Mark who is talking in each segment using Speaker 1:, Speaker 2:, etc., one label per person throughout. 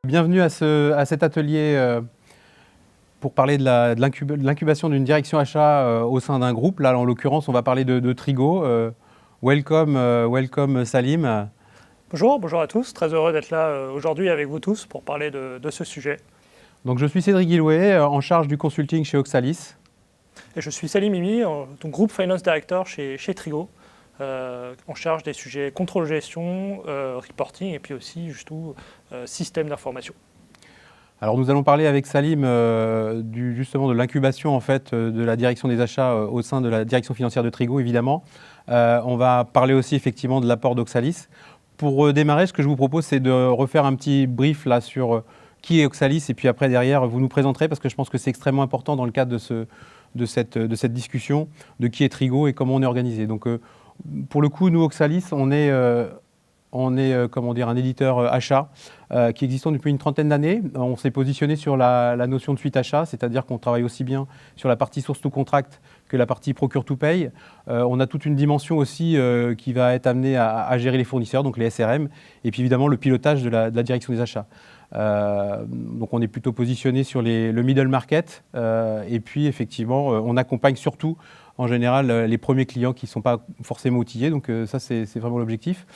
Speaker 1: Bienvenue à cet atelier pour parler de l'incubation d'une direction achat au sein d'un groupe. Là, en l'occurrence, on va parler de Trigo. Welcome Salim.
Speaker 2: Bonjour à tous. Très heureux d'être là aujourd'hui avec vous tous pour parler de ce sujet.
Speaker 1: Donc, je suis Cédric Guillouet, en charge du consulting chez Oxalis.
Speaker 2: Et je suis Salim Mimi, donc Group Finance Director chez Trigo, en charge des sujets contrôle gestion, reporting et puis aussi système d'information.
Speaker 1: Alors nous allons parler avec Salim justement de l'incubation en fait, de la direction des achats au sein de la direction financière de Trigo évidemment. On va parler aussi effectivement de l'apport d'Oxalis. Pour démarrer, ce que je vous propose, c'est de refaire un petit brief là sur qui est Oxalis et puis après derrière vous nous présenterez parce que je pense que c'est extrêmement important dans le cadre de cette discussion de qui est Trigo et comment on est organisé. Donc pour le coup, nous Oxalis, on est comment dire, un éditeur achat qui existe depuis une trentaine d'années. On s'est positionné sur la notion de suite achat, c'est-à-dire qu'on travaille aussi bien sur la partie source to contract que la partie procure to pay. On a toute une dimension aussi qui va être amenée à gérer les fournisseurs, donc les SRM, et puis évidemment le pilotage de la direction des achats. Donc on est plutôt positionné sur le middle market et puis effectivement on accompagne surtout en général les premiers clients qui ne sont pas forcément outillés, donc ça c'est vraiment l'objectif.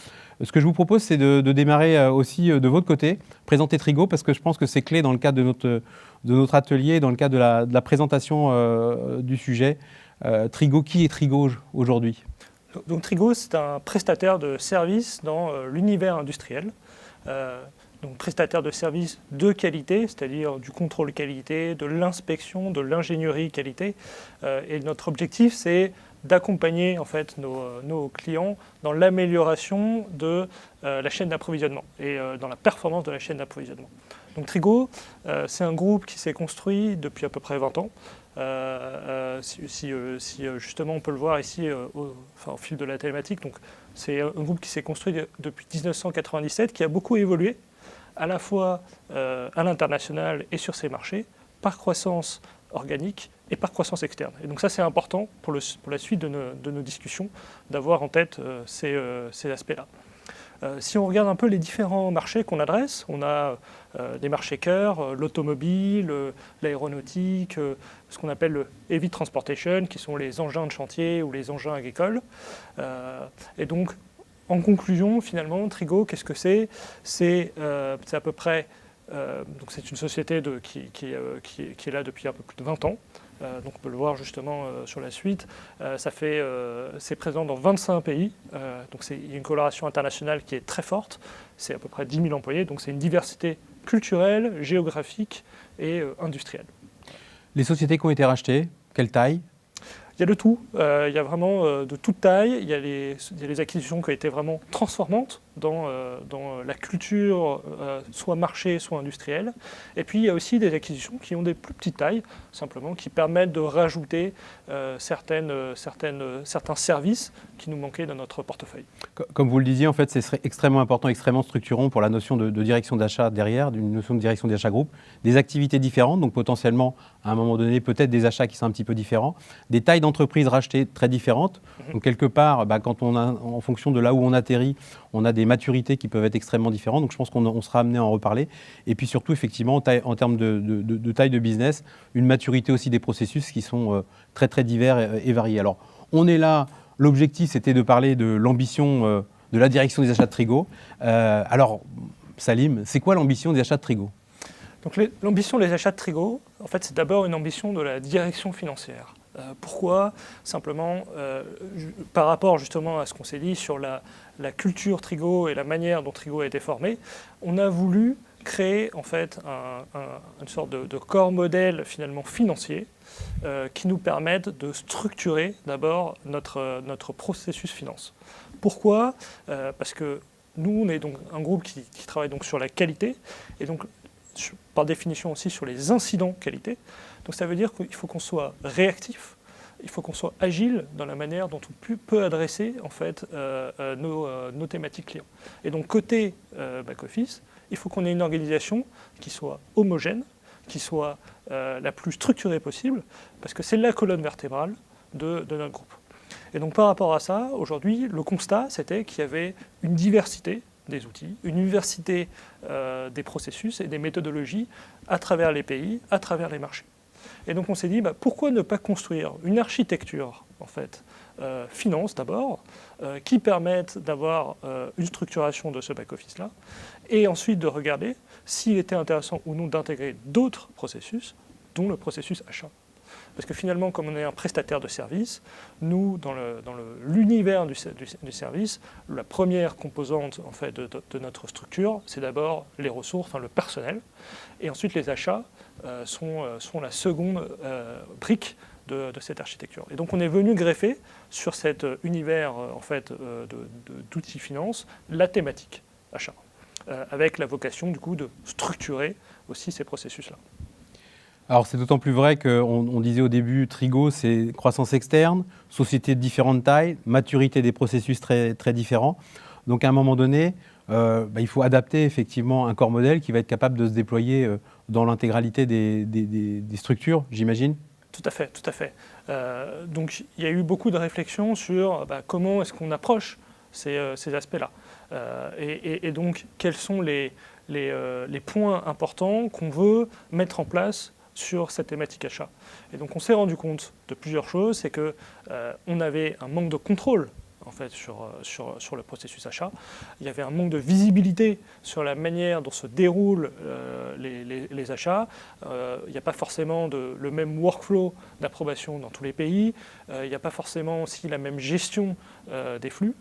Speaker 1: Ce que je vous propose, c'est de démarrer aussi de votre côté, présenter Trigo, parce que je pense que c'est clé dans le cadre de notre atelier, dans le cadre de la présentation du sujet. Trigo, qui est Trigo aujourd'hui ?
Speaker 2: Donc Trigo, c'est un prestataire de services dans l'univers industriel. Donc prestataire de services de qualité, c'est-à-dire du contrôle qualité, de l'inspection, de l'ingénierie qualité. Et notre objectif, c'est d'accompagner en fait nos clients dans l'amélioration de la chaîne d'approvisionnement et dans la performance de la chaîne d'approvisionnement. Donc Trigo, c'est un groupe qui s'est construit depuis à peu près 20 ans. Si justement on peut le voir ici au fil de la thématique, donc c'est un groupe qui s'est construit depuis 1997, qui a beaucoup évolué, à la fois à l'international et sur ses marchés, par croissance organique et par croissance externe. Et donc ça, c'est important pour la suite de nos discussions, d'avoir en tête ces aspects-là. Si on regarde un peu les différents marchés qu'on adresse, on a des marchés cœurs, l'automobile, l'aéronautique, ce qu'on appelle le heavy transportation, qui sont les engins de chantier ou les engins agricoles. Et donc, en conclusion, finalement, Trigo, qu'est-ce que c'est ? C'est à peu près... donc c'est une société qui est là depuis un peu plus de 20 ans. Donc on peut le voir justement sur la suite. C'est présent dans 25 pays. Donc il y a une coloration internationale qui est très forte. C'est à peu près 10 000 employés. Donc c'est une diversité culturelle, géographique et industrielle.
Speaker 1: Les sociétés qui ont été rachetées, quelle taille ?
Speaker 2: Il y a de tout, il y a vraiment de toute taille, il y a les acquisitions qui ont été vraiment transformantes dans la culture, soit marché, soit industrielle. Et puis il y a aussi des acquisitions qui ont des plus petites tailles, simplement qui permettent de rajouter certains services qui nous manquaient dans notre portefeuille.
Speaker 1: Comme vous le disiez, en fait, ce serait extrêmement important, extrêmement structurant pour la notion de direction d'achat derrière, d'une notion de direction d'achat groupe, des activités différentes, donc potentiellement, à un moment donné, peut-être des achats qui sont un petit peu différents, des tailles d'entreprises rachetées très différentes. Donc quelque part, quand en fonction de là où on atterrit, on a des maturités qui peuvent être extrêmement différentes. Donc je pense qu'on sera amené à en reparler. Et puis surtout, effectivement, en termes de taille de business, une maturité aussi des processus qui sont très très divers et variés. Alors on est là, l'objectif c'était de parler de l'ambition de la direction des achats de Trigo. Alors Salim, c'est quoi l'ambition des achats de Trigo ?
Speaker 2: Donc l'ambition des achats de Trigo, en fait, c'est d'abord une ambition de la direction financière. Pourquoi ? Simplement, par rapport justement à ce qu'on s'est dit sur la culture Trigo et la manière dont Trigo a été formé, on a voulu créer en fait une sorte de corps modèle finalement financier qui nous permette de structurer d'abord notre processus finance. Pourquoi ? Parce que nous, on est donc un groupe qui travaille donc sur la qualité et donc par définition aussi sur les incidents qualité. Donc ça veut dire qu'il faut qu'on soit réactif, il faut qu'on soit agile dans la manière dont on peut adresser en fait, nos thématiques clients. Et donc côté back-office, il faut qu'on ait une organisation qui soit homogène, qui soit la plus structurée possible, parce que c'est la colonne vertébrale de notre groupe. Et donc par rapport à ça, aujourd'hui, le constat, c'était qu'il y avait une diversité des outils, une université des processus et des méthodologies à travers les pays, à travers les marchés. Et donc on s'est dit, pourquoi ne pas construire une architecture, en fait, finance d'abord, qui permette d'avoir une structuration de ce back-office-là, et ensuite de regarder s'il était intéressant ou non d'intégrer d'autres processus, dont le processus achat. Parce que finalement, comme on est un prestataire de service, nous, dans l'univers du service, la première composante en fait, de notre structure, c'est d'abord les ressources, enfin le personnel, et ensuite les achats sont la seconde brique de cette architecture. Et donc on est venu greffer sur cet univers en fait, d'outils finance la thématique achat, avec la vocation du coup de structurer aussi ces processus-là.
Speaker 1: Alors c'est d'autant plus vrai qu'on disait au début, Trigo, c'est croissance externe, société de différentes tailles, maturité des processus très, très différents. Donc à un moment donné, il faut adapter effectivement un corps modèle qui va être capable de se déployer dans l'intégralité des structures, j'imagine.
Speaker 2: Tout à fait, tout à fait. Donc il y a eu beaucoup de réflexions sur comment est-ce qu'on approche ces aspects-là. Et donc quels sont les points importants qu'on veut mettre en place sur cette thématique achat. Et donc on s'est rendu compte de plusieurs choses, c'est qu'on avait un manque de contrôle en fait, sur le processus achat. Il y avait un manque de visibilité sur la manière dont se déroulent les achats. Il n'y a pas forcément le même workflow d'approbation dans tous les pays. Il n'y a pas forcément aussi la même gestion des flux.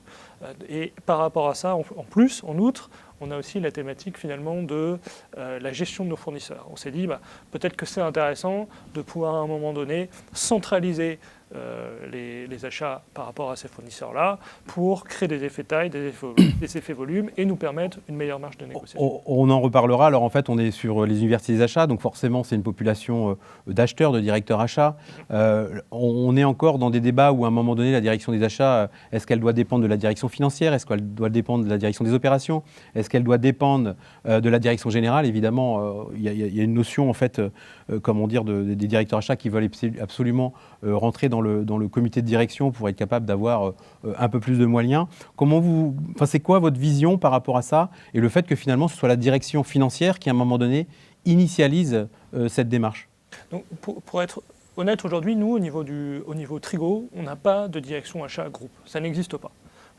Speaker 2: Et par rapport à ça, en outre, on a aussi la thématique finalement de la gestion de nos fournisseurs. On s'est dit, peut-être que c'est intéressant de pouvoir à un moment donné centraliser les achats par rapport à ces fournisseurs-là pour créer des effets taille, des effets volume et nous permettre une meilleure marge de négociation.
Speaker 1: On en reparlera. Alors en fait, on est sur les universités des achats, donc forcément c'est une population d'acheteurs, de directeurs achats. On est encore dans des débats où à un moment donné, la direction des achats, est-ce qu'elle doit dépendre de la direction financière? Est-ce qu'elle doit dépendre de la direction des opérations? Est-ce qu'elle doit dépendre de la direction générale? Évidemment, il y a une notion en fait, comment dire, des directeurs achats qui veulent absolument rentrer dans le comité de direction pour être capable d'avoir un peu plus de moyens. C'est quoi votre vision par rapport à ça et le fait que finalement ce soit la direction financière qui à un moment donné initialise cette démarche?
Speaker 2: Donc, pour être honnête, aujourd'hui, nous, au niveau Trigo, on n'a pas de direction achat groupe. Ça n'existe pas.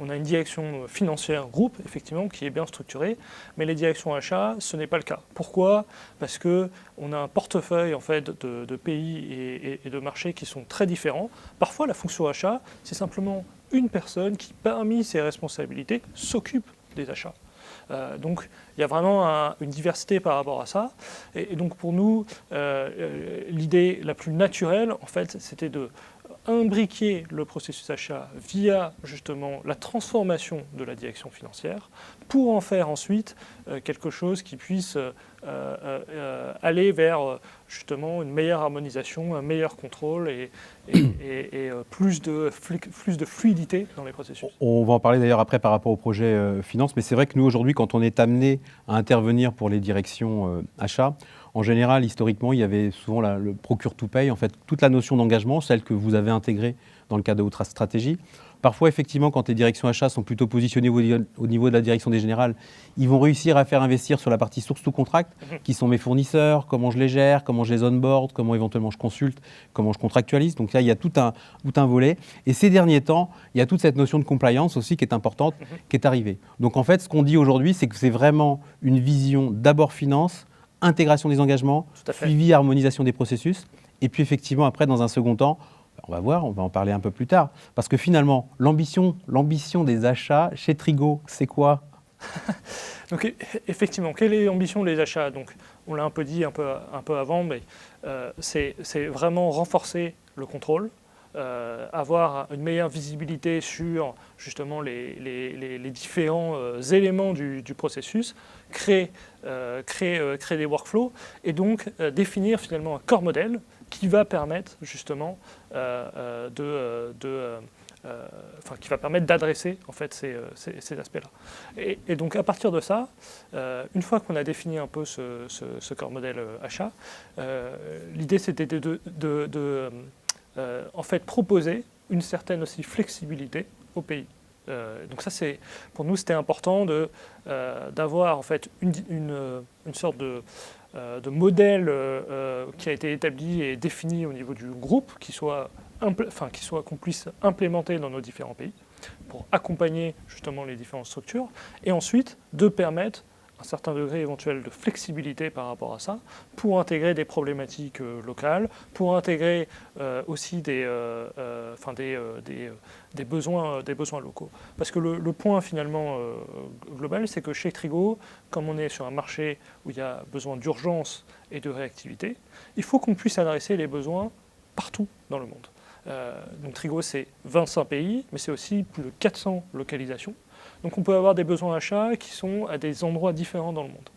Speaker 2: On a une direction financière groupe, effectivement, qui est bien structurée, mais les directions achats, ce n'est pas le cas. Pourquoi? Parce qu'on a un portefeuille en fait, de pays et de marchés qui sont très différents. Parfois, la fonction achat, c'est simplement une personne qui, parmi ses responsabilités, s'occupe des achats. Donc il y a vraiment une diversité par rapport à ça. Et donc pour nous, l'idée la plus naturelle, en fait, c'était de imbriquer le processus achat via justement la transformation de la direction financière pour en faire ensuite quelque chose qui puisse aller vers justement une meilleure harmonisation, un meilleur contrôle et plus de fluidité dans les processus.
Speaker 1: On va en parler d'ailleurs après par rapport au projet finance, mais c'est vrai que nous aujourd'hui, quand on est amené à intervenir pour les directions achats, en général, historiquement, il y avait souvent le procure to pay, en fait, toute la notion d'engagement, celle que vous avez intégrée dans le cadre de votre stratégie. Parfois, effectivement, quand les directions achats sont plutôt positionnées au niveau de la direction des générales, ils vont réussir à faire investir sur la partie source to contract, qui sont mes fournisseurs, comment je les gère, comment je les onboard, comment éventuellement je consulte, comment je contractualise. Donc là, il y a tout un volet. Et ces derniers temps, il y a toute cette notion de compliance aussi qui est importante, qui est arrivée. Donc en fait, ce qu'on dit aujourd'hui, c'est que c'est vraiment une vision d'abord finance, intégration des engagements, suivi, harmonisation des processus. Et puis effectivement, après, dans un second temps, on va voir, on va en parler un peu plus tard. Parce que finalement, l'ambition des achats chez Trigo, c'est quoi?
Speaker 2: Donc effectivement, quelle est l'ambition des achats? Donc, on l'a un peu dit un peu avant, mais c'est vraiment renforcer le contrôle, avoir une meilleure visibilité sur justement les différents éléments du processus, créer des workflows et donc définir finalement un corps modèle qui va permettre justement qui va permettre d'adresser en fait ces aspects-là. Et donc à partir de ça, une fois qu'on a défini un peu ce corps modèle achat, l'idée c'était de en fait proposer une certaine aussi flexibilité au pays. Donc ça, pour nous, c'était important d'avoir en fait une sorte de modèle qui a été établi et défini au niveau du groupe, qu'on puisse implémenter dans nos différents pays pour accompagner justement les différentes structures, et ensuite de permettre un certain degré éventuel de flexibilité par rapport à ça, pour intégrer des problématiques locales, pour intégrer aussi des besoins locaux. Parce que le point finalement global, c'est que chez Trigo, comme on est sur un marché où il y a besoin d'urgence et de réactivité, il faut qu'on puisse adresser les besoins partout dans le monde. Donc Trigo, c'est 25 pays, mais c'est aussi plus de 400 localisations. Donc on peut avoir des besoins achats qui sont à des endroits différents dans le monde.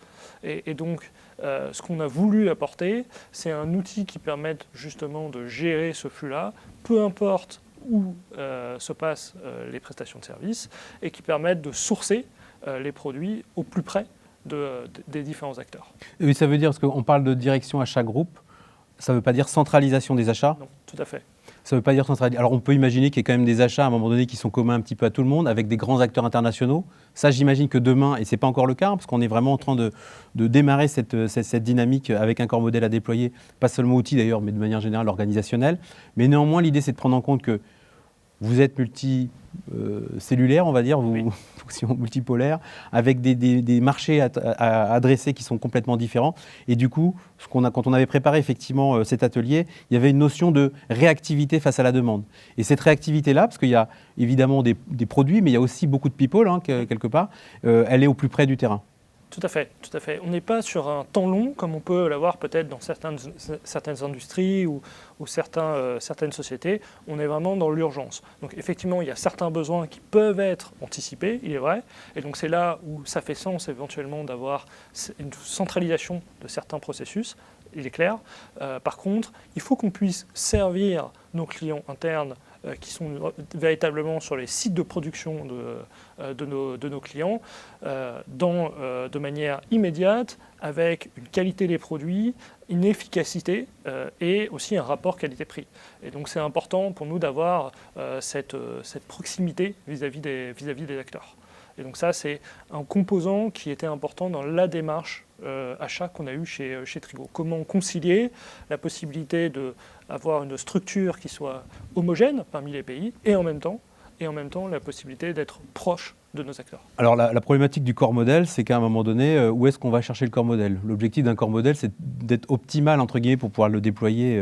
Speaker 2: Et donc ce qu'on a voulu apporter, c'est un outil qui permette justement de gérer ce flux-là, peu importe où se passent les prestations de services, et qui permettent de sourcer les produits au plus près des différents acteurs.
Speaker 1: Oui, ça veut dire, parce qu'on parle de direction achat groupe, ça ne veut pas dire centralisation des achats?
Speaker 2: Non, tout à fait.
Speaker 1: Ça ne veut pas dire centralisation. Alors on peut imaginer qu'il y ait quand même des achats à un moment donné qui sont communs un petit peu à tout le monde, avec des grands acteurs internationaux. Ça, j'imagine que demain, et ce n'est pas encore le cas, parce qu'on est vraiment en train de démarrer cette dynamique avec un corps modèle à déployer, pas seulement outils d'ailleurs, mais de manière générale organisationnelle. Mais néanmoins, l'idée, c'est de prendre en compte que vous êtes multicellulaire, on va dire,
Speaker 2: oui.
Speaker 1: Multipolaire, avec des marchés à adresser qui sont complètement différents. Et du coup, quand on avait préparé effectivement cet atelier, il y avait une notion de réactivité face à la demande. Et cette réactivité-là, parce qu'il y a évidemment des produits, mais il y a aussi beaucoup de people, quelque part, elle est au plus près du terrain.
Speaker 2: Tout à fait, tout à fait. On n'est pas sur un temps long comme on peut l'avoir peut-être dans certaines industries ou certaines sociétés. On est vraiment dans l'urgence. Donc effectivement, il y a certains besoins qui peuvent être anticipés, il est vrai. Et donc c'est là où ça fait sens éventuellement d'avoir une centralisation de certains processus, il est clair. Par contre, il faut qu'on puisse servir nos clients internes qui sont véritablement sur les sites de production de nos clients de manière immédiate, avec une qualité des produits, une efficacité et aussi un rapport qualité-prix. Et donc c'est important pour nous d'avoir cette proximité vis-à-vis des acteurs. Et donc ça, c'est un composant qui était important dans la démarche achat qu'on a eu chez Trigo. Comment concilier la possibilité d'avoir une structure qui soit homogène parmi les pays et en même temps la possibilité d'être proche de nos acteurs. Alors
Speaker 1: la problématique du corps modèle, c'est qu'à un moment donné, où est-ce qu'on va chercher le corps modèle? L'objectif d'un corps modèle, c'est d'être optimal, entre guillemets, pour pouvoir le déployer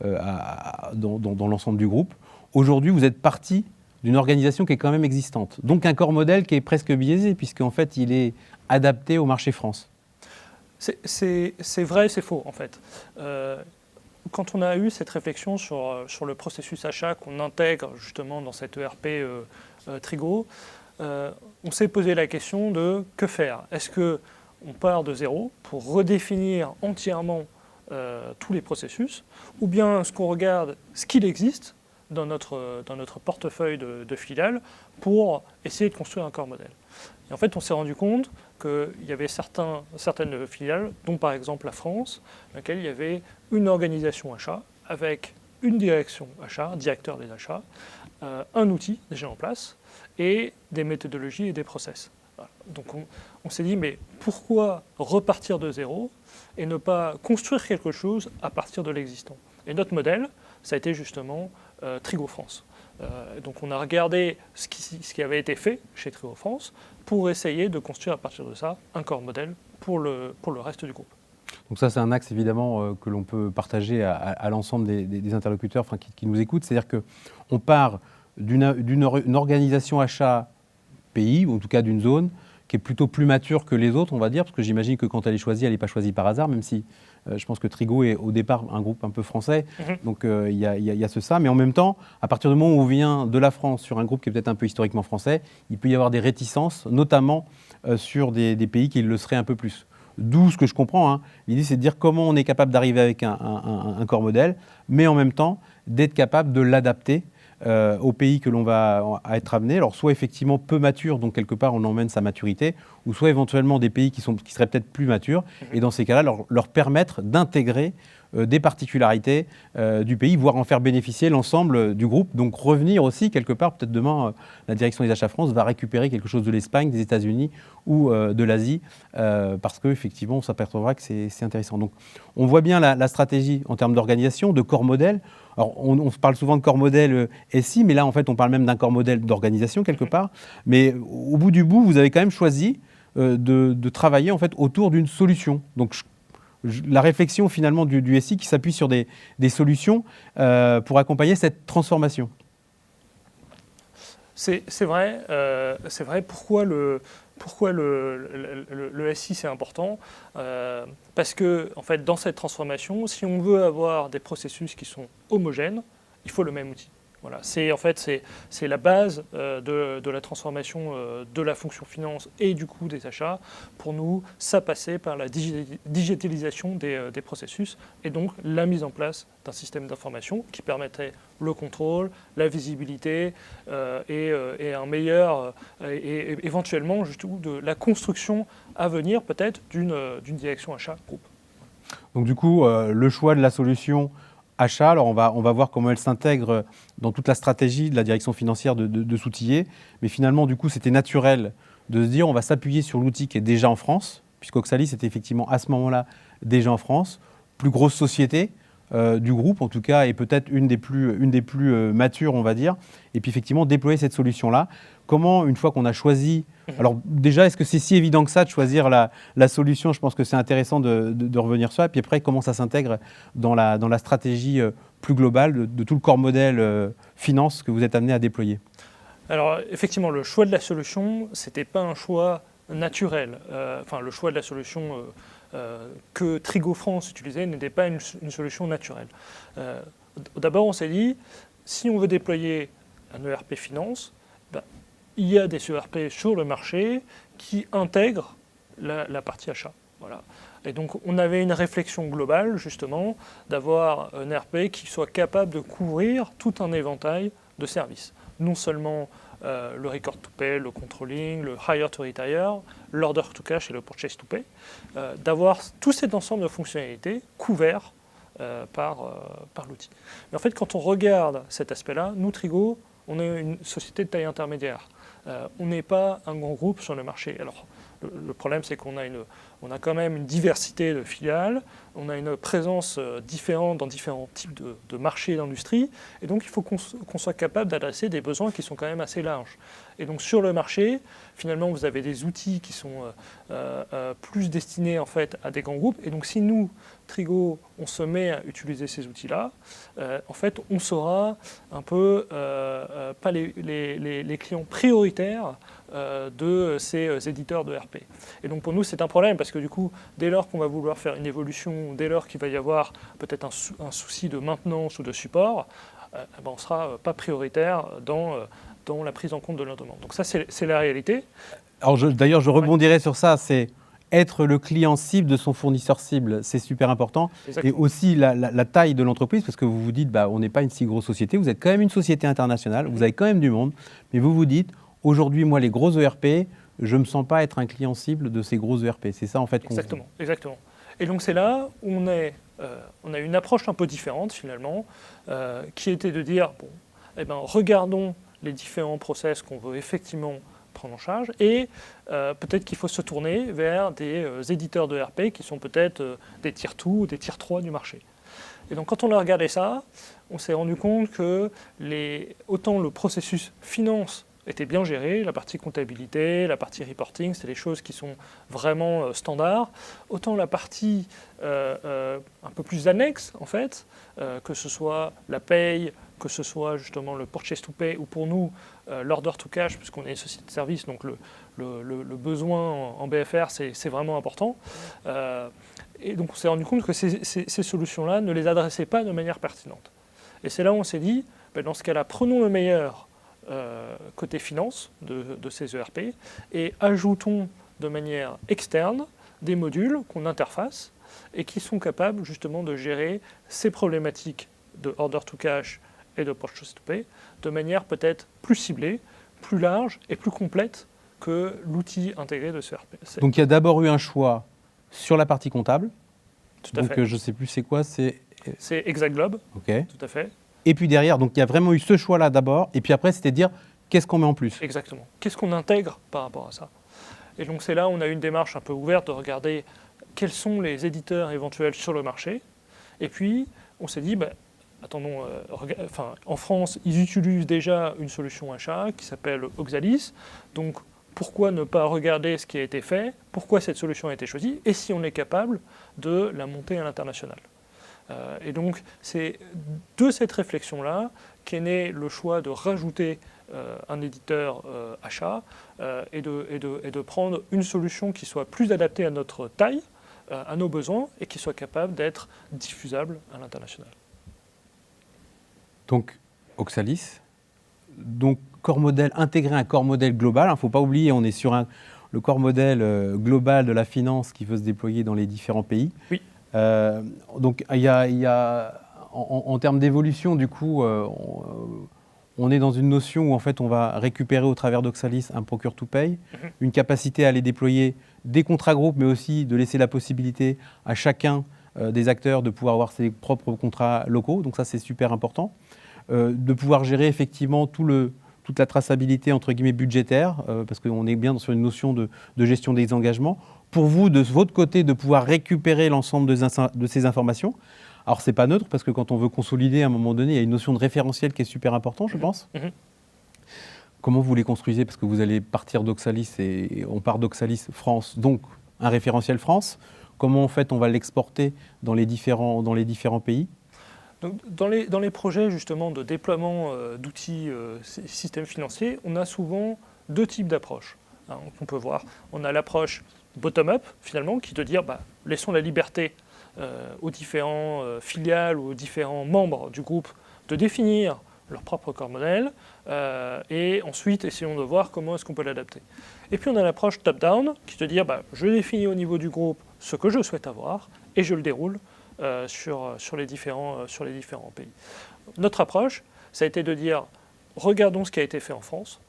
Speaker 1: dans l'ensemble du groupe. Aujourd'hui, vous êtes parti d'une organisation qui est quand même existante. Donc un corps modèle qui est presque biaisé, puisqu'en fait, il est adapté au marché France.
Speaker 2: C'est vrai, c'est faux, en fait. Quand on a eu cette réflexion sur le processus achat qu'on intègre justement dans cette ERP Trigo, on s'est posé la question de que faire? Est-ce qu'on part de zéro pour redéfinir entièrement tous les processus, ou bien est-ce qu'on regarde ce qu'il existe dans notre portefeuille de filiales pour essayer de construire un corps modèle? Et en fait, on s'est rendu compte qu'il y avait certaines filiales, dont par exemple la France, dans laquelle il y avait une organisation achat avec une direction achat, directeur des achats, un outil déjà en place et des méthodologies et des process. Voilà. Donc on s'est dit, mais pourquoi repartir de zéro et ne pas construire quelque chose à partir de l'existant? Et notre modèle, ça a été justement Trigo France. Donc on a regardé ce qui avait été fait chez Trigo France pour essayer de construire à partir de ça un corps modèle pour le reste du groupe.
Speaker 1: Donc ça, c'est un axe évidemment que l'on peut partager à l'ensemble des interlocuteurs qui nous écoutent. C'est-à-dire qu'on part d'une organisation achat pays, ou en tout cas d'une zone, qui est plutôt plus mature que les autres, on va dire, parce que j'imagine que quand elle est choisie, elle n'est pas choisie par hasard, même si je pense que Trigo est au départ un groupe un peu français, donc il y a ça. Mais en même temps, à partir du moment où on vient de la France sur un groupe qui est peut-être un peu historiquement français, il peut y avoir des réticences, notamment sur des pays qui le seraient un peu plus. D'où ce que je comprends, l'idée c'est de dire comment on est capable d'arriver avec un corps modèle, mais en même temps d'être capable de l'adapter au pays que l'on va être amené. Alors soit effectivement peu mature, donc quelque part on emmène sa maturité, ou soit éventuellement des pays qui seraient peut-être plus matures, et dans ces cas-là leur permettre d'intégrer des particularités du pays, voire en faire bénéficier l'ensemble du groupe. Donc revenir aussi quelque part, peut-être demain, la direction des achats France va récupérer quelque chose de l'Espagne, des États-Unis ou de l'Asie, parce qu'effectivement, on s'apercevra que c'est intéressant. Donc on voit bien la stratégie en termes d'organisation, de corps modèle. Alors, on parle souvent de corps modèle SI, mais là, en fait, on parle même d'un corps modèle d'organisation quelque part. Mais au bout du bout, vous avez quand même choisi de travailler en fait autour d'une solution. Donc, la réflexion finalement du SI qui s'appuie sur des solutions pour accompagner cette transformation.
Speaker 2: C'est vrai. Pourquoi le SI c'est important parce que en fait, dans cette transformation, si on veut avoir des processus qui sont homogènes, il faut le même outil. Voilà, c'est la base de la transformation de la fonction finance et du coup des achats. Pour nous, ça passait par la digitalisation des processus et donc la mise en place d'un système d'information qui permettrait le contrôle, la visibilité et un meilleur et éventuellement justement de la construction à venir peut-être d'une direction achat groupe.
Speaker 1: Donc du coup, le choix de la solution achat, alors on va voir comment elle s'intègre dans toute la stratégie de la direction financière de s'outiller. Mais finalement, du coup, c'était naturel de se dire on va s'appuyer sur l'outil qui est déjà en France, puisqu'Oxalis était effectivement à ce moment-là déjà en France, plus grosse société du groupe en tout cas, et peut-être une des plus matures, on va dire. Et puis effectivement, déployer cette solution-là. Comment, une fois qu'on a choisi... Alors déjà, est-ce que c'est si évident que ça de choisir la solution? Je pense que c'est intéressant de revenir sur ça. Et puis après, comment ça s'intègre dans la stratégie plus globale de tout le corps modèle finance que vous êtes amené à déployer?
Speaker 2: Alors effectivement, le choix de la solution, ce n'était pas un choix naturel. Le choix de la solution que Trigo France utilisait n'était pas une solution naturelle. D'abord, on s'est dit, si on veut déployer un ERP finance, il y a des ERP sur le marché qui intègrent la partie achat. Voilà. Et donc, on avait une réflexion globale, justement, d'avoir un ERP qui soit capable de couvrir tout un éventail de services. Non seulement le record to pay, le controlling, le hire to retire, l'order to cash et le purchase to pay, d'avoir tout cet ensemble de fonctionnalités couverts par l'outil. Mais en fait, quand on regarde cet aspect-là, nous, Trigo, on est une société de taille intermédiaire. On n'est pas un grand groupe sur le marché. Alors, le problème, c'est qu'on a quand même une diversité de filiales, on a une présence différente dans différents types de marchés et d'industries, et donc il faut qu'on soit capable d'adresser des besoins qui sont quand même assez larges. Et donc sur le marché, finalement, vous avez des outils qui sont plus destinés en fait à des grands groupes, et donc si nous, Trigo, on se met à utiliser ces outils-là, en fait, on sera un peu pas les clients prioritaires de ces éditeurs de RP. Et donc pour nous, c'est un problème parce que du coup, dès lors qu'on va vouloir faire une évolution, dès lors qu'il va y avoir peut-être un souci de maintenance ou de support, on ne sera pas prioritaire dans la prise en compte de leur demande. Donc ça, c'est la réalité.
Speaker 1: Alors d'ailleurs, je rebondirai sur ça, c'est être le client cible de son fournisseur cible, c'est super important. Exactement. Et aussi la taille de l'entreprise, parce que vous vous dites, on n'est pas une si grosse société, vous êtes quand même une société internationale, vous avez quand même du monde, mais vous vous dites, aujourd'hui, moi, les gros ERP, je ne me sens pas être un client cible de ces gros ERP. C'est ça, en fait, qu'on...
Speaker 2: Exactement. Et donc, c'est là où on a une approche un peu différente, finalement, qui était de dire, regardons les différents process qu'on veut effectivement prendre en charge et peut-être qu'il faut se tourner vers des éditeurs de ERP qui sont peut-être des tier 2 ou des tier 3 du marché. Et donc, quand on a regardé ça, on s'est rendu compte que autant le processus finance était bien géré, la partie comptabilité, la partie reporting, c'est des choses qui sont vraiment standards. Autant la partie un peu plus annexe, en fait, que ce soit la paye, que ce soit justement le purchase to pay, ou pour nous, l'order to cash, puisqu'on est une société de service, donc le besoin en BFR, c'est vraiment important. Et donc on s'est rendu compte que ces solutions-là ne les adressaient pas de manière pertinente. Et c'est là où on s'est dit, dans ce cas-là, prenons le meilleur côté finance de ces ERP et ajoutons de manière externe des modules qu'on interface et qui sont capables justement de gérer ces problématiques de order to cash et de purchase to pay de manière peut-être plus ciblée, plus large et plus complète que l'outil intégré de ce ERP.
Speaker 1: Donc il y a d'abord eu un choix sur la partie comptable,
Speaker 2: Tout à
Speaker 1: Donc
Speaker 2: fait.
Speaker 1: je ne sais plus c'est quoi, c'est...
Speaker 2: C'est Hexaglobe,
Speaker 1: OK.
Speaker 2: tout à fait.
Speaker 1: Et puis derrière, donc il y a vraiment eu ce choix-là d'abord, et puis après c'était dire qu'est-ce qu'on met en plus.
Speaker 2: Exactement. Qu'est-ce qu'on intègre par rapport à ça? Et donc c'est là où on a une démarche un peu ouverte de regarder quels sont les éditeurs éventuels sur le marché. Et puis on s'est dit, attendons, en France, ils utilisent déjà une solution achat qui s'appelle Oxalis. Donc pourquoi ne pas regarder ce qui a été fait? Pourquoi cette solution a été choisie? Et si on est capable de la monter à l'international? Et donc, c'est de cette réflexion-là qu'est né le choix de rajouter un éditeur achat et de prendre une solution qui soit plus adaptée à notre taille, à nos besoins, et qui soit capable d'être diffusable à l'international.
Speaker 1: Donc, Oxalis, donc corps modèle, intégrer un corps modèle global. Il ne faut pas oublier, on est sur le corps modèle global de la finance qui veut se déployer dans les différents pays.
Speaker 2: Oui.
Speaker 1: Donc, il y a en termes d'évolution, du coup, on est dans une notion où en fait, on va récupérer au travers d'Oxalis un procure-to-pay, une capacité à aller déployer des contrats groupes, mais aussi de laisser la possibilité à chacun des acteurs de pouvoir avoir ses propres contrats locaux. Donc ça, c'est super important. De pouvoir gérer effectivement toute la traçabilité entre guillemets budgétaire, parce qu'on est bien sur une notion de gestion des engagements. Pour vous, de votre côté, de pouvoir récupérer l'ensemble de ces informations. Alors, ce n'est pas neutre, parce que quand on veut consolider, à un moment donné, il y a une notion de référentiel qui est super importante, je pense. Comment vous les construisez? Parce que vous allez partir d'Oxalis, et on part d'Oxalis France, donc un référentiel France. Comment, en fait, on va l'exporter dans les différents pays?
Speaker 2: Donc, dans les projets, justement, de déploiement d'outils systèmes financiers, on a souvent deux types d'approches qu'on peut voir. On a l'approche bottom-up, finalement, qui te dit laissons la liberté aux différents filiales ou aux différents membres du groupe de définir leur propre corps modèle et ensuite essayons de voir comment est-ce qu'on peut l'adapter. Et puis on a l'approche top-down qui te dit je définis au niveau du groupe ce que je souhaite avoir et je le déroule sur les différents pays. Notre approche, ça a été de dire regardons ce qui a été fait en France.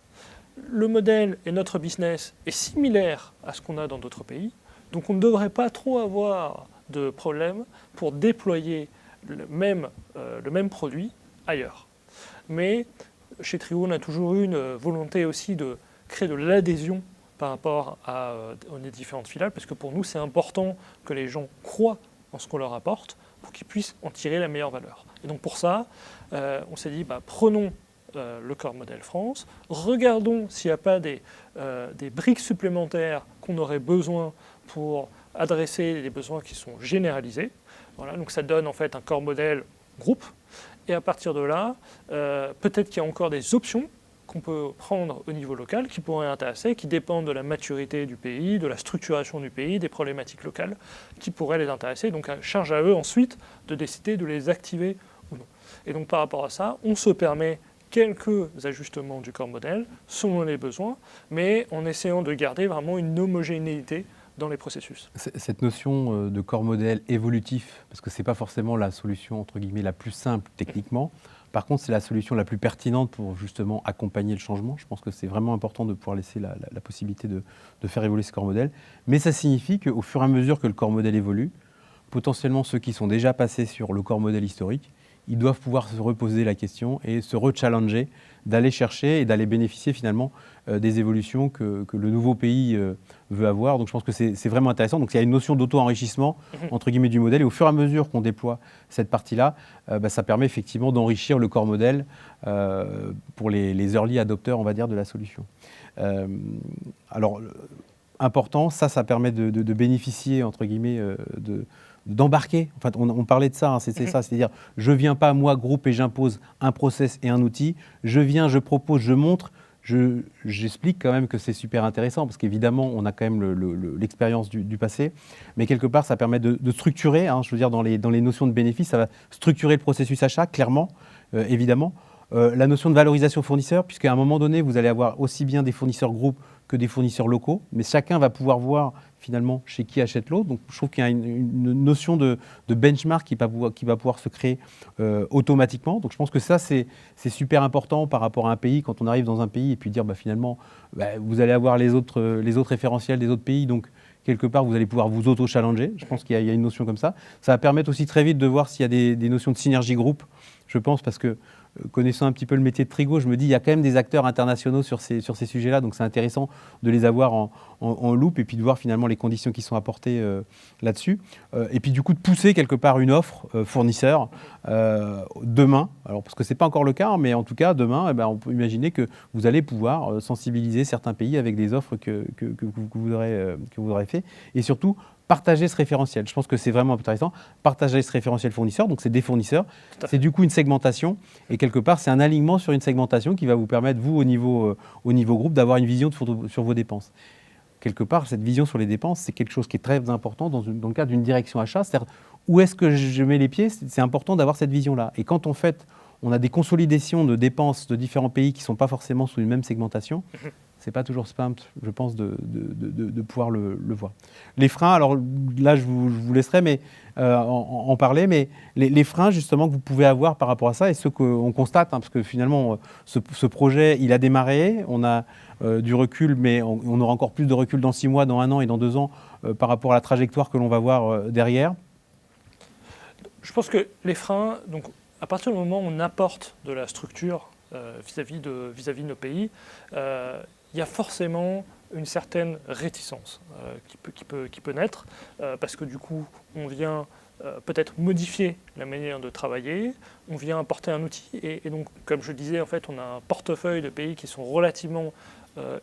Speaker 2: Le modèle et notre business est similaire à ce qu'on a dans d'autres pays, donc on ne devrait pas trop avoir de problème pour déployer le même produit ailleurs. Mais chez Trio, on a toujours eu une volonté aussi de créer de l'adhésion par rapport aux différentes filiales, parce que pour nous, c'est important que les gens croient en ce qu'on leur apporte pour qu'ils puissent en tirer la meilleure valeur. Et donc pour ça, on s'est dit, prenons le corps modèle France, regardons s'il n'y a pas des briques supplémentaires qu'on aurait besoin pour adresser des besoins qui sont généralisés. Voilà, donc ça donne en fait un corps modèle groupe. Et à partir de là, peut-être qu'il y a encore des options qu'on peut prendre au niveau local qui pourraient intéresser, qui dépendent de la maturité du pays, de la structuration du pays, des problématiques locales qui pourraient les intéresser. Donc charge à eux ensuite de décider de les activer ou non. Et donc par rapport à ça, on se permet quelques ajustements du corps modèle selon les besoins, mais en essayant de garder vraiment une homogénéité dans les processus.
Speaker 1: Cette notion de corps modèle évolutif, parce que ce n'est pas forcément la solution entre guillemets la plus simple techniquement, par contre c'est la solution la plus pertinente pour justement accompagner le changement. Je pense que c'est vraiment important de pouvoir laisser la possibilité de faire évoluer ce corps modèle, mais ça signifie qu'au fur et à mesure que le corps modèle évolue, potentiellement ceux qui sont déjà passés sur le corps modèle historique, ils doivent pouvoir se reposer la question et se rechallenger, d'aller chercher et d'aller bénéficier finalement des évolutions que le nouveau pays veut avoir. Donc je pense que c'est vraiment intéressant. Donc il y a une notion d'auto-enrichissement entre guillemets du modèle, et au fur et à mesure qu'on déploie cette partie-là, ça permet effectivement d'enrichir le corps modèle pour les early adopteurs, on va dire, de la solution. Alors important, ça permet de bénéficier entre guillemets d'embarquer. En fait, on parlait de ça, c'est ça, c'est-à-dire je viens pas moi groupe et j'impose un process et un outil, je viens, je propose, je montre, j'explique quand même que c'est super intéressant parce qu'évidemment on a quand même l'expérience du passé, mais quelque part ça permet de structurer, je veux dire dans les notions de bénéfice, ça va structurer le processus achat clairement, évidemment. La notion de valorisation fournisseur, puisqu'à un moment donné vous allez avoir aussi bien des fournisseurs groupes que des fournisseurs locaux, mais chacun va pouvoir voir finalement chez qui achète l'autre. Donc je trouve qu'il y a une notion de benchmark qui va pouvoir se créer automatiquement. Donc je pense que ça c'est super important par rapport à un pays, quand on arrive dans un pays et puis dire finalement vous allez avoir les autres référentiels des autres pays, donc quelque part, vous allez pouvoir vous auto-challenger. Je pense qu'il y a une notion comme ça. Ça va permettre aussi très vite de voir s'il y a des notions de synergie groupe, je pense, parce que connaissant un petit peu le métier de Trigo, je me dis il y a quand même des acteurs internationaux sur ces sujets-là, donc c'est intéressant de les avoir en loupe et puis de voir finalement les conditions qui sont apportées là-dessus. Et puis du coup de pousser quelque part une offre fournisseur demain, alors parce que ce n'est pas encore le cas, mais en tout cas demain, eh ben, on peut imaginer que vous allez pouvoir sensibiliser certains pays avec des offres que vous aurez fait, et surtout partager ce référentiel. Je pense que c'est vraiment intéressant. Partager ce référentiel fournisseur, donc c'est des fournisseurs. C'est du coup une segmentation. Et quelque part, c'est un alignement sur une segmentation qui va vous permettre, vous, au niveau groupe, d'avoir une vision sur vos dépenses. Quelque part, cette vision sur les dépenses, c'est quelque chose qui est très important dans le cadre d'une direction achat. C'est-à-dire, où est-ce que je mets les pieds? C'est important d'avoir cette vision-là. Et quand on a des consolidations de dépenses de différents pays qui ne sont pas forcément sous une même segmentation, c'est pas toujours simple, je pense, de pouvoir le voir. Les freins, alors là, je vous laisserai en parler, mais les freins, justement, que vous pouvez avoir par rapport à ça, et ceux qu'on constate, parce que finalement, ce projet, il a démarré, on a du recul, mais on aura encore plus de recul dans 6 mois, dans 1 an et dans 2 ans, par rapport à la trajectoire que l'on va voir derrière.
Speaker 2: Je pense que les freins, donc, à partir du moment où on apporte de la structure vis-à-vis de nos pays, il y a forcément une certaine réticence qui peut naître, parce que du coup, on vient peut-être modifier la manière de travailler, on vient apporter un outil, et donc, comme je disais, en fait, on a un portefeuille de pays qui sont relativement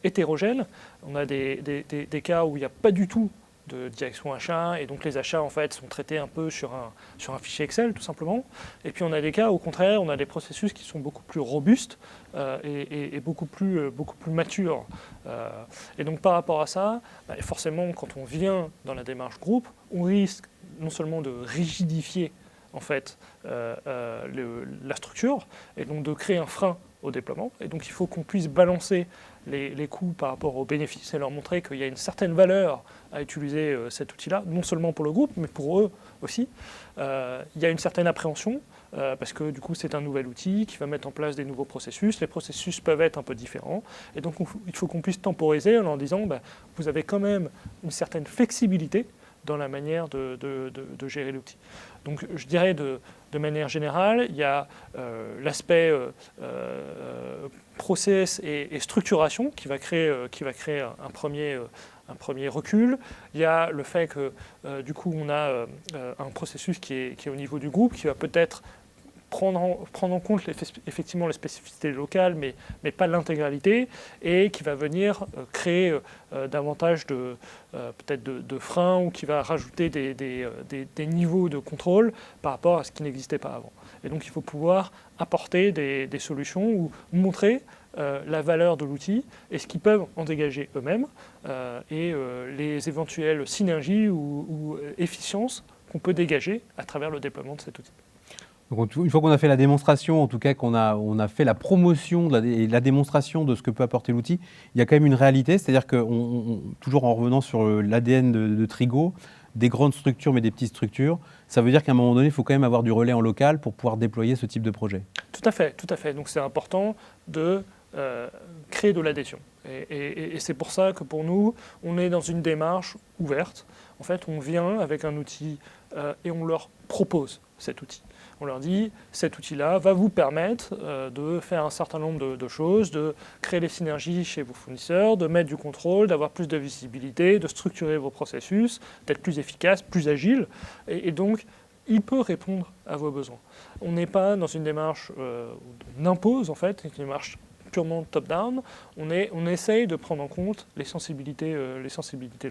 Speaker 2: hétérogènes. On a des cas où il n'y a pas du tout de direction achat, et donc les achats en fait sont traités un peu sur un fichier Excel tout simplement. Et puis on a des cas au contraire, on a des processus qui sont beaucoup plus robustes et beaucoup plus matures. Et donc par rapport à ça, forcément quand on vient dans la démarche groupe, on risque non seulement de rigidifier en fait la structure et donc de créer un frein au déploiement. Et donc il faut qu'on puisse balancer les coûts par rapport aux bénéfices et leur montrer qu'il y a une certaine valeur à utiliser cet outil-là, non seulement pour le groupe, mais pour eux aussi. Il y a une certaine appréhension, parce que du coup c'est un nouvel outil qui va mettre en place des nouveaux processus. Les processus peuvent être un peu différents. Et donc il faut qu'on puisse temporiser en leur disant vous avez quand même une certaine flexibilité dans la manière de gérer l'outil. Donc je dirais de manière générale, il y a l'aspect process et structuration qui va créer un premier recul. Il y a le fait que du coup on a un processus qui est au niveau du groupe, qui va peut-être prendre en compte effectivement les spécificités locales, mais pas l'intégralité, et qui va venir créer davantage peut-être de freins, ou qui va rajouter des niveaux de contrôle par rapport à ce qui n'existait pas avant. Et donc il faut pouvoir apporter des solutions ou montrer la valeur de l'outil et ce qu'ils peuvent en dégager eux-mêmes, et les éventuelles synergies ou efficiences qu'on peut dégager à travers le déploiement de cet outil.
Speaker 1: Donc, une fois qu'on a fait la démonstration, en tout cas qu'on a fait la promotion et la démonstration de ce que peut apporter l'outil, il y a quand même une réalité, c'est-à-dire que, toujours en revenant sur l'ADN de Trigo, des grandes structures mais des petites structures, ça veut dire qu'à un moment donné, il faut quand même avoir du relais en local pour pouvoir déployer ce type de projet.
Speaker 2: Tout à fait, tout à fait. Donc c'est important de créer de l'adhésion. Et c'est pour ça que pour nous, on est dans une démarche ouverte. En fait, on vient avec un outil et on leur propose cet outil. On leur dit, cet outil-là va vous permettre de faire un certain nombre de choses, de créer des synergies chez vos fournisseurs, de mettre du contrôle, d'avoir plus de visibilité, de structurer vos processus, d'être plus efficace, plus agile. Et donc, il peut répondre à vos besoins. On n'est pas dans une démarche où on impose, en fait, une démarche purement top-down. On essaye de prendre en compte les sensibilités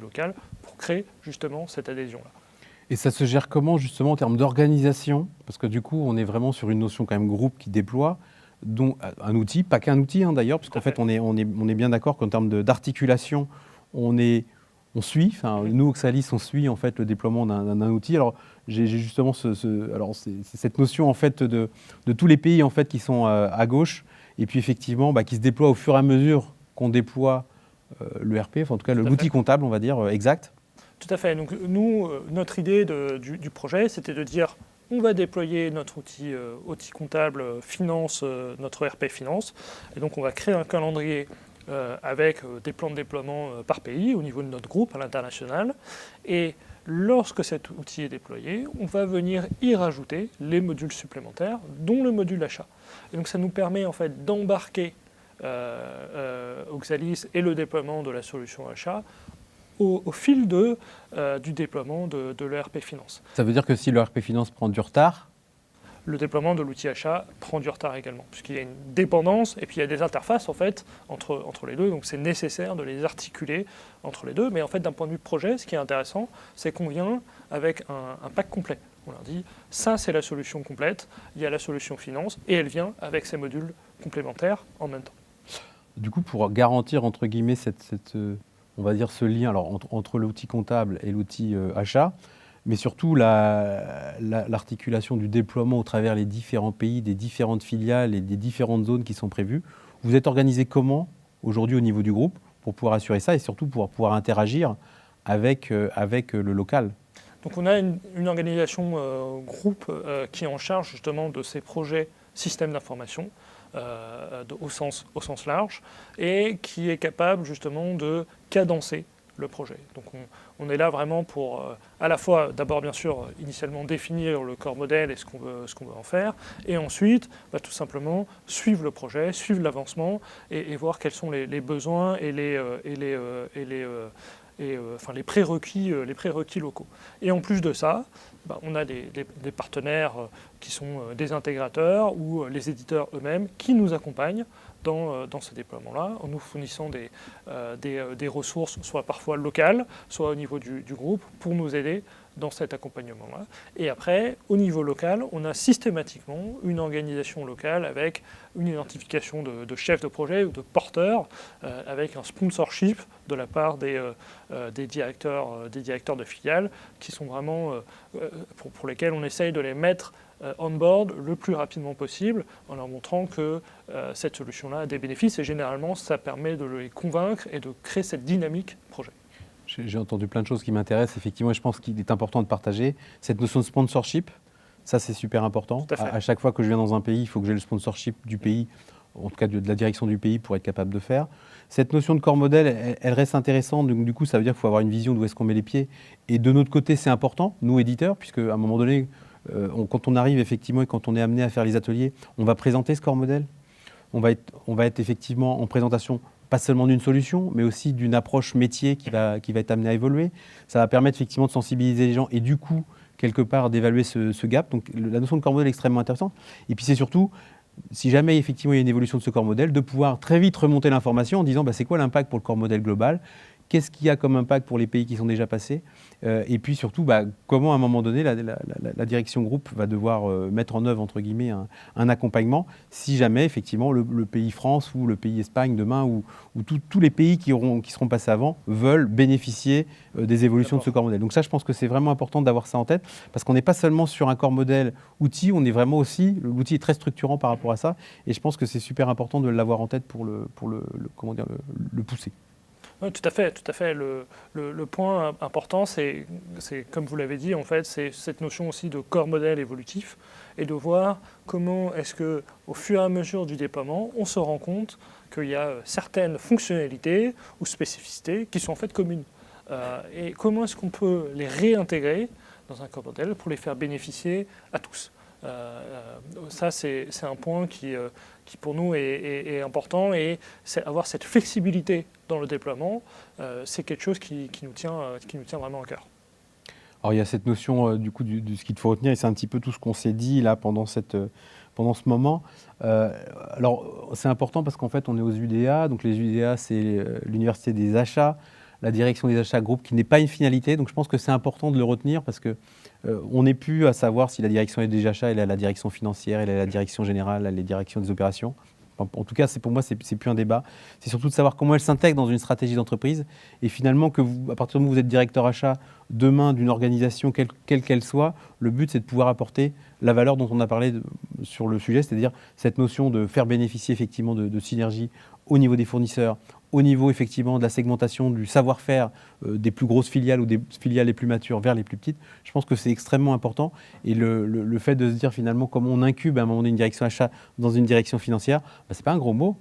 Speaker 2: locales pour créer justement cette adhésion-là.
Speaker 1: Et ça se gère comment, justement, en termes d'organisation? Parce que du coup, on est vraiment sur une notion quand même groupe qui déploie, dont un outil, pas qu'un outil d'ailleurs, parce qu'en fait, on est bien d'accord qu'en termes d'articulation, on suit, nous, Oxalis, on suit en fait le déploiement d'un outil. Alors, j'ai justement c'est cette notion en fait de tous les pays en fait qui sont à gauche, et puis effectivement, qui se déploient au fur et à mesure qu'on déploie l'ERP, en tout cas l'outil comptable, on va dire, exact.
Speaker 2: Tout à fait. Donc nous, notre idée du projet, c'était de dire on va déployer notre outil comptable finance, notre ERP finance, et donc on va créer un calendrier avec des plans de déploiement par pays au niveau de notre groupe à l'international. Et lorsque cet outil est déployé, on va venir y rajouter les modules supplémentaires, dont le module achat. Et donc ça nous permet en fait d'embarquer Oxalis et le déploiement de la solution achat au fil du déploiement de l'ERP Finance.
Speaker 1: Ça veut dire que si l'ERP Finance prend du retard,
Speaker 2: le déploiement de l'outil achat prend du retard également, puisqu'il y a une dépendance et puis il y a des interfaces en fait entre les deux, donc c'est nécessaire de les articuler entre les deux. Mais en fait, d'un point de vue projet, ce qui est intéressant, c'est qu'on vient avec un pack complet. On leur dit, ça c'est la solution complète, il y a la solution finance, et elle vient avec ses modules complémentaires en même temps.
Speaker 1: Du coup, pour garantir entre guillemets on va dire ce lien alors, entre l'outil comptable et l'outil achat, mais surtout l'articulation du déploiement au travers les différents pays, des différentes filiales et des différentes zones qui sont prévues. Vous êtes organisé comment aujourd'hui au niveau du groupe pour pouvoir assurer ça et surtout pour pouvoir interagir avec le local?
Speaker 2: Donc on a une organisation groupe qui est en charge justement de ces projets systèmes d'information au sens large et qui est capable justement de cadencer le projet. Donc on est là vraiment pour à la fois d'abord bien sûr initialement définir le corps modèle et ce qu'on veut en faire, et ensuite tout simplement suivre le projet, suivre l'avancement et voir quels sont les besoins et les prérequis locaux. Et en plus de ça, on a des partenaires qui sont des intégrateurs ou les éditeurs eux-mêmes qui nous accompagnent dans ce déploiement-là, en nous fournissant des ressources, soit parfois locales, soit au niveau du groupe, pour nous aider dans cet accompagnement-là. Et après, au niveau local, on a systématiquement une organisation locale avec une identification de chefs de projet ou de porteurs, avec un sponsorship de la part des directeurs de filiales, qui sont vraiment, pour lesquels on essaye de les mettre on board le plus rapidement possible en leur montrant que cette solution-là a des bénéfices et généralement ça permet de les convaincre et de créer cette dynamique projet.
Speaker 1: J'ai entendu plein de choses qui m'intéressent effectivement et je pense qu'il est important de partager cette notion de sponsorship. Ça c'est super important. À chaque fois que je viens dans un pays, il faut que j'ai le sponsorship du pays, en tout cas de la direction du pays pour être capable de faire. Cette notion de corps modèle, elle reste intéressante. Donc, du coup, ça veut dire qu'il faut avoir une vision d'où est-ce qu'on met les pieds. Et de notre côté, c'est important, nous éditeurs, puisque à un moment donné, quand on arrive effectivement et quand on est amené à faire les ateliers, on va présenter ce corps modèle. On va être effectivement en présentation pas seulement d'une solution, mais aussi d'une approche métier qui va être amenée à évoluer. Ça va permettre effectivement de sensibiliser les gens et du coup, quelque part, d'évaluer ce gap. Donc la notion de corps modèle est extrêmement intéressante. Et puis c'est surtout, si jamais effectivement il y a une évolution de ce corps modèle, de pouvoir très vite remonter l'information en disant c'est quoi l'impact pour le corps modèle global ? Qu'est-ce qu'il y a comme impact pour les pays qui sont déjà passés et puis surtout, comment à un moment donné, la direction groupe va devoir mettre en œuvre, entre guillemets, un accompagnement si jamais, effectivement, le pays France ou le pays Espagne demain ou tous les pays qui seront passés avant veulent bénéficier des évolutions de ce corps modèle. Donc ça, je pense que c'est vraiment important d'avoir ça en tête parce qu'on n'est pas seulement sur un corps modèle outil, on est vraiment aussi, l'outil est très structurant par rapport à ça et je pense que c'est super important de l'avoir en tête pour le pousser.
Speaker 2: Oui, tout à fait. Le point important, c'est comme vous l'avez dit, en fait, c'est cette notion aussi de corps modèle évolutif et de voir comment est-ce que, au fur et à mesure du déploiement, on se rend compte qu'il y a certaines fonctionnalités ou spécificités qui sont en fait communes. Et comment est-ce qu'on peut les réintégrer dans un corps modèle pour les faire bénéficier à tous. Ça, c'est un point qui pour nous est important et avoir cette flexibilité dans le déploiement, c'est quelque chose qui nous tient vraiment à cœur.
Speaker 1: Alors il y a cette notion du coup de ce qu'il faut retenir et c'est un petit peu tout ce qu'on s'est dit là pendant ce moment. Alors c'est important parce qu'en fait on est aux UDA, donc les UDA c'est l'Université des achats, la direction des achats groupe qui n'est pas une finalité, donc je pense que c'est important de le retenir parce que on n'est plus à savoir si la direction des achats elle est à la direction financière, elle est à la direction générale, elle est à la direction des opérations. En tout cas, pour moi, c'est plus un débat. C'est surtout de savoir comment elle s'intègre dans une stratégie d'entreprise. Et finalement, à partir du moment où vous êtes directeur achat demain d'une organisation, quelle qu'elle soit, le but, c'est de pouvoir apporter la valeur dont on a parlé sur le sujet, c'est-à-dire cette notion de faire bénéficier effectivement de synergie au niveau des fournisseurs, au niveau effectivement de la segmentation du savoir-faire des plus grosses filiales ou des filiales les plus matures vers les plus petites. Je pense que c'est extrêmement important. Et le fait de se dire finalement comment on incube à un moment donné une direction achat dans une direction financière, c'est pas un gros mot.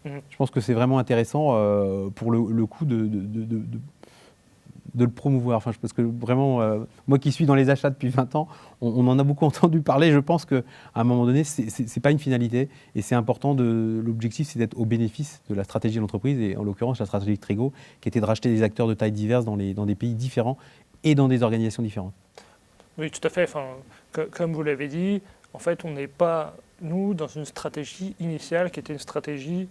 Speaker 1: Je pense que c'est vraiment intéressant pour le coup de le promouvoir. Enfin, parce que vraiment, moi qui suis dans les achats depuis 20 ans, on en a beaucoup entendu parler. Je pense qu'à un moment donné, ce n'est pas une finalité. Et c'est important. L'objectif, c'est d'être au bénéfice de la stratégie de l'entreprise. Et en l'occurrence, la stratégie de Trigo, qui était de racheter des acteurs de tailles diverses dans des pays différents et dans des organisations différentes.
Speaker 2: Oui, tout à fait. Enfin, comme vous l'avez dit, en fait, on n'est pas, nous, dans une stratégie initiale qui était une stratégie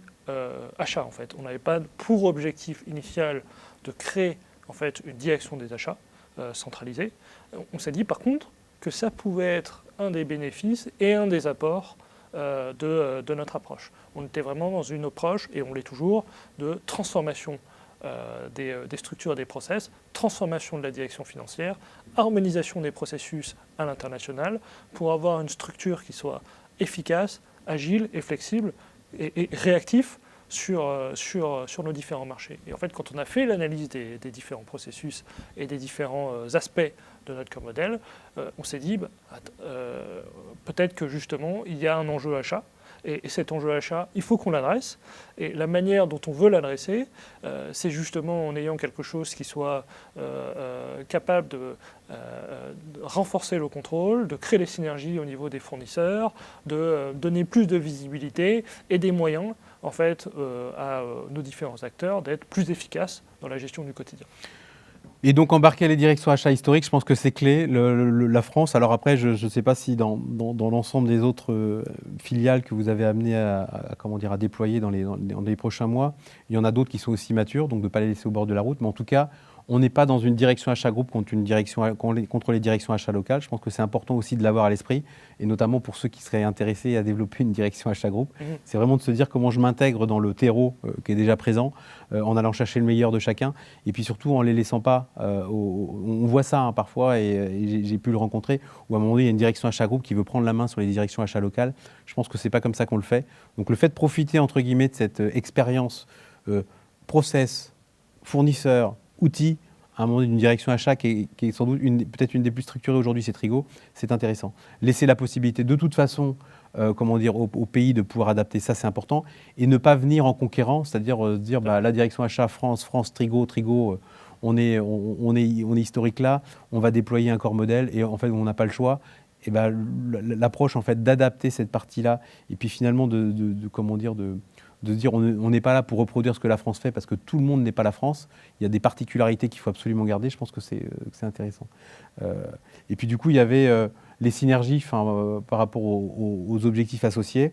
Speaker 2: achat. En fait. On n'avait pas pour objectif initial de créer en fait, une direction des achats centralisée. On s'est dit par contre que ça pouvait être un des bénéfices et un des apports de notre approche. On était vraiment dans une approche, et on l'est toujours, de transformation des structures et des process, transformation de la direction financière, harmonisation des processus à l'international pour avoir une structure qui soit efficace, agile et flexible et réactif sur nos différents marchés. Et en fait, quand on a fait l'analyse des différents processus et des différents aspects de notre corps modèle, on s'est dit, peut-être que justement, il y a un enjeu achat, et cet enjeu achat, il faut qu'on l'adresse. Et la manière dont on veut l'adresser, c'est justement en ayant quelque chose qui soit capable de renforcer le contrôle, de créer des synergies au niveau des fournisseurs, de donner plus de visibilité et des moyens en fait, à nos différents acteurs d'être plus efficaces dans la gestion du quotidien.
Speaker 1: Et donc embarquer les directions achats historiques, je pense que c'est clé. La France, alors après, je ne sais pas si dans l'ensemble des autres filiales que vous avez amené à déployer dans les prochains mois, il y en a d'autres qui sont aussi matures, donc de ne pas les laisser au bord de la route. Mais en tout cas, on n'est pas dans une direction achat groupe contre les directions achats locales. Je pense que c'est important aussi de l'avoir à l'esprit, et notamment pour ceux qui seraient intéressés à développer une direction achat groupe. C'est vraiment de se dire comment je m'intègre dans le terreau qui est déjà présent, en allant chercher le meilleur de chacun, et puis surtout en ne les laissant pas. On voit ça parfois, et j'ai pu le rencontrer, où à un moment donné, il y a une direction achat groupe qui veut prendre la main sur les directions achats locales. Je pense que ce n'est pas comme ça qu'on le fait. Donc le fait de profiter, entre guillemets, de cette expérience process, fournisseur, outils, à un moment d'une direction achat qui est sans doute peut-être une des plus structurées aujourd'hui, c'est Trigo, c'est intéressant. Laisser la possibilité de toute façon au pays de pouvoir adapter, ça c'est important, et ne pas venir en conquérant, c'est-à-dire se dire la direction achat France, Trigo, on est historique là, on va déployer un corps modèle, et en fait on n'a pas le choix. Et l'approche en fait d'adapter cette partie-là, et puis finalement de se dire on n'est pas là pour reproduire ce que la France fait, parce que tout le monde n'est pas la France. Il y a des particularités qu'il faut absolument garder. Je pense que c'est intéressant. Et puis du coup, il y avait les synergies par rapport aux objectifs associés.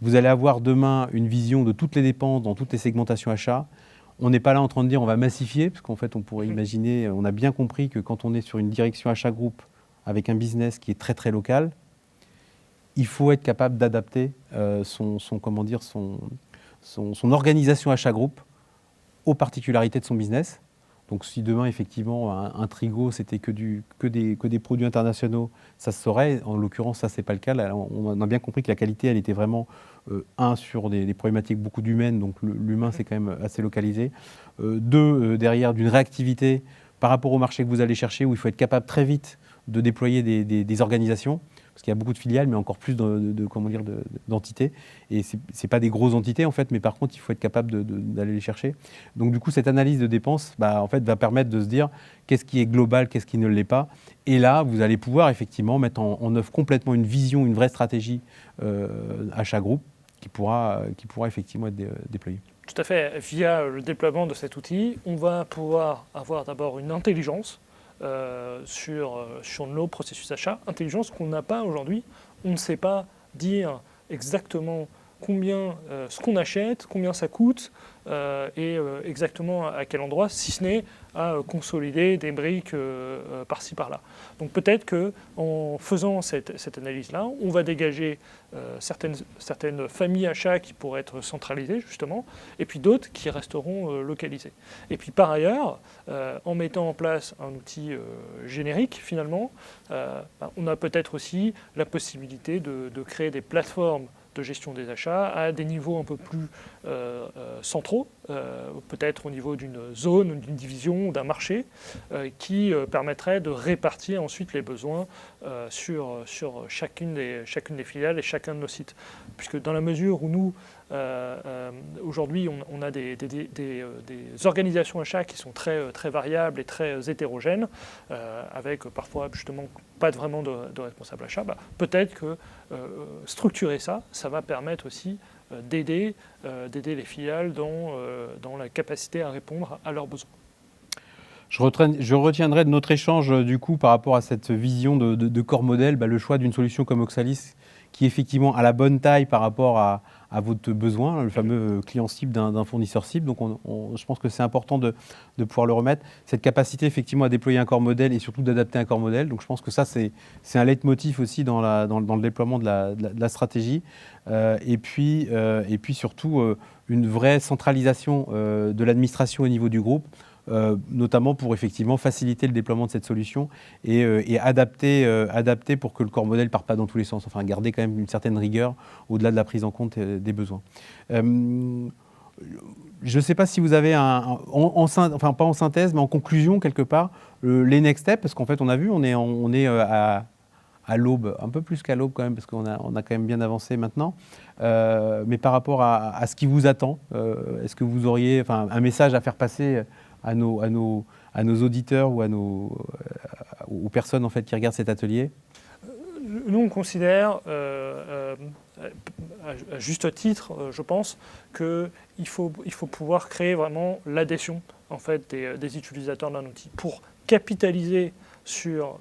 Speaker 1: Vous allez avoir demain une vision de toutes les dépenses dans toutes les segmentations achats. On n'est pas là en train de dire on va massifier, parce qu'en fait, on pourrait imaginer, on a bien compris que quand on est sur une direction achat groupe avec un business qui est très très local, il faut être capable d'adapter son organisation achat groupe aux particularités de son business. Donc si demain, effectivement, un Trigo, c'était que des produits internationaux, ça se saurait. En l'occurrence, ça, ce n'est pas le cas. Là, on a bien compris que la qualité, elle était vraiment, sur des problématiques beaucoup d'humaines, donc l'humain, c'est quand même assez localisé. Derrière, d'une réactivité par rapport au marché que vous allez chercher, où il faut être capable très vite de déployer des organisations, parce qu'il y a beaucoup de filiales, mais encore plus d'entités. Et ce n'est pas des grosses entités, en fait, mais par contre, il faut être capable d'aller les chercher. Donc, du coup, cette analyse de dépenses en fait, va permettre de se dire qu'est-ce qui est global, qu'est-ce qui ne l'est pas. Et là, vous allez pouvoir effectivement mettre en œuvre complètement une vision, une vraie stratégie achat groupe qui pourra effectivement être déployée.
Speaker 2: Tout à fait. Via le déploiement de cet outil, on va pouvoir avoir d'abord une intelligence sur nos processus d'achat, intelligence qu'on n'a pas aujourd'hui. On ne sait pas dire exactement combien ce qu'on achète, combien ça coûte et exactement à quel endroit, si ce n'est à consolider des briques par-ci par-là. Donc peut-être qu'en faisant cette analyse-là, on va dégager certaines familles achats qui pourraient être centralisées justement, et puis d'autres qui resteront localisées. Et puis par ailleurs, en mettant en place un outil générique finalement, on a peut-être aussi la possibilité de créer des plateformes de gestion des achats à des niveaux un peu plus centraux, peut-être au niveau d'une zone, d'une division, d'un marché, qui permettrait de répartir ensuite les besoins sur chacune des filiales et chacun de nos sites. Puisque dans la mesure où nous, Aujourd'hui, on a des organisations achats qui sont très, très variables et très hétérogènes, avec parfois justement pas vraiment de responsable achat. Peut-être que structurer ça va permettre aussi d'aider les filiales dans la capacité à répondre à leurs besoins.
Speaker 1: Je retiendrai de notre échange du coup par rapport à cette vision de corps modèle, le choix d'une solution comme Oxalis qui est effectivement à la bonne taille par rapport à votre besoin, le fameux client cible d'un fournisseur cible. Donc je pense que c'est important de pouvoir le remettre. Cette capacité effectivement à déployer un corps modèle et surtout d'adapter un corps modèle. Donc je pense que ça c'est un leitmotiv aussi dans le déploiement de la stratégie. Et puis surtout une vraie centralisation de l'administration au niveau du groupe. Notamment pour effectivement faciliter le déploiement de cette solution et adapter pour que le corps modèle ne parte pas dans tous les sens, enfin garder quand même une certaine rigueur au-delà de la prise en compte des besoins. Je ne sais pas si vous avez enfin pas en synthèse, mais en conclusion quelque part, les next steps, parce qu'en fait on a vu, on est à l'aube, un peu plus qu'à l'aube quand même, parce qu'on a quand même bien avancé maintenant. Mais par rapport à ce qui vous attend, est-ce que vous auriez un message à faire passer à nos auditeurs ou aux personnes en fait, qui regardent cet atelier?
Speaker 2: Nous, on considère, à juste titre, je pense, qu'il faut pouvoir créer vraiment l'adhésion en fait, des utilisateurs d'un outil pour capitaliser sur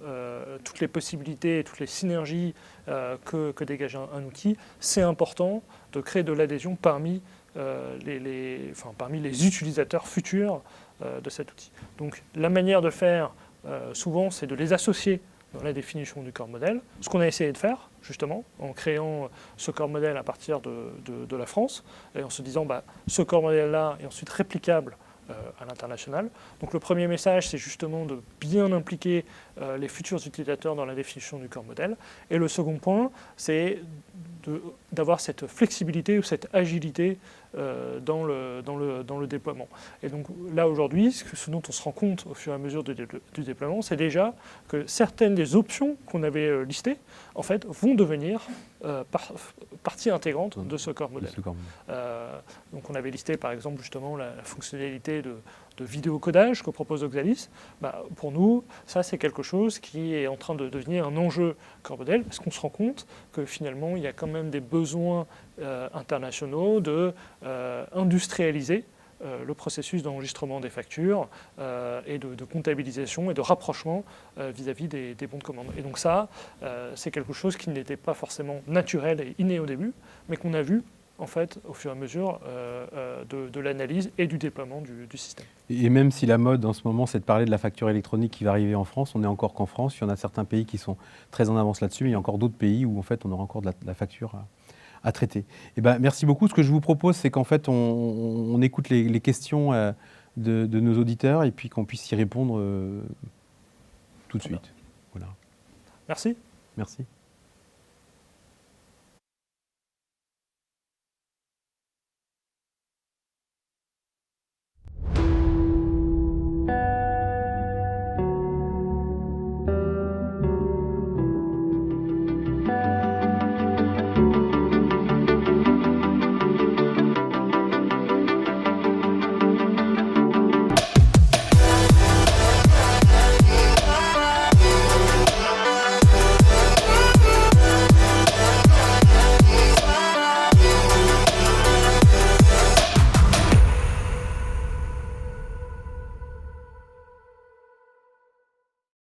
Speaker 2: toutes les possibilités et toutes les synergies que dégage un outil. C'est important de créer de l'adhésion parmi les utilisateurs futurs de cet outil. Donc la manière de faire, souvent, c'est de les associer dans la définition du corps modèle. Ce qu'on a essayé de faire, justement, en créant ce corps modèle à partir de la France, et en se disant, ce corps modèle-là est ensuite réplicable à l'international. Donc le premier message, c'est justement de bien impliquer les futurs utilisateurs dans la définition du corps modèle. Et le second point, c'est d'avoir cette flexibilité ou cette agilité dans le déploiement. Et donc là, aujourd'hui, ce dont on se rend compte au fur et à mesure du déploiement, c'est déjà que certaines des options qu'on avait listées, en fait, vont devenir partie intégrante de ce corps modèle. Donc on avait listé, par exemple, justement, la fonctionnalité de vidéocodage que propose Oxalis. Pour nous, ça, c'est quelque chose qui est en train de devenir un enjeu corps modèle, parce qu'on se rend compte que finalement, il y a quand même des besoins internationaux de industrialiser le processus d'enregistrement des factures et de comptabilisation et de rapprochement vis-à-vis des bons de commande. Et donc ça, c'est quelque chose qui n'était pas forcément naturel et inné au début, mais qu'on a vu en fait, au fur et à mesure de l'analyse et du déploiement du système.
Speaker 1: Et même si la mode en ce moment, c'est de parler de la facture électronique qui va arriver en France, on n'est encore qu'en France. Il y en a certains pays qui sont très en avance là-dessus, mais il y a encore d'autres pays où en fait, on aura encore de la facture à traiter. Et merci beaucoup. Ce que je vous propose, c'est qu'en fait, on écoute les questions de nos auditeurs et puis qu'on puisse y répondre tout de suite. Voilà.
Speaker 2: Merci.
Speaker 1: Merci.